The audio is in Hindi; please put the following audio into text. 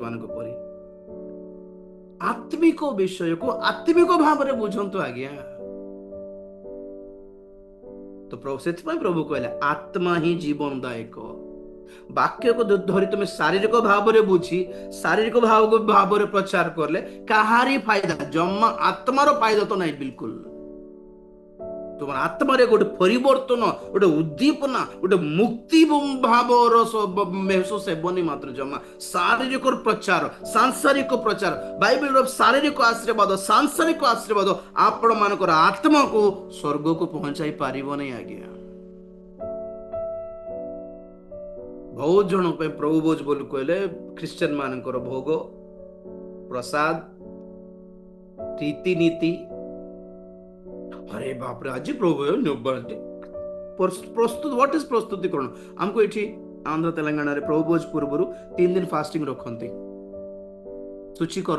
मान परी आत्मिक विषय को आत्मिक भाव में बुझंतु आज्ञा। तो प्रभु से प्रभु कहले आत्मा ही जीवनदायक। वाक्य को धरी तुम शारीरिक भाव में बुझी शारीरिक भाव में प्रचार करले कहारी फायदा जम्मा आत्मार फायदा तो नहीं बिल्कुल। तुम आत्मारे गोटे परिवर्तन गोटे उद्दीपना गोटे मुक्ति भाव महसूस हेबनी मात्र जमा शारीरिक प्रचार सांसारिक प्रचार बाइबल शारीरिक आशीर्वाद सांसारिक आशीर्वाद आपण मानकर आत्मा को स्वर्ग को पहुंचाई पारिबो नहीं आज्ञा। बहुत जन प्रभु भोज बोल कहले ख्रिस्टियन मानकर भोग प्रसाद रीतिनीति अरे बाप रे आज प्रभु प्रस्तुत व्हाट इज प्रस्तुतिकरण हमको ये आंध्र तेलंगाना रे प्रभु भोज पूर्व 3 दिन फास्टिंग रखती सूची कर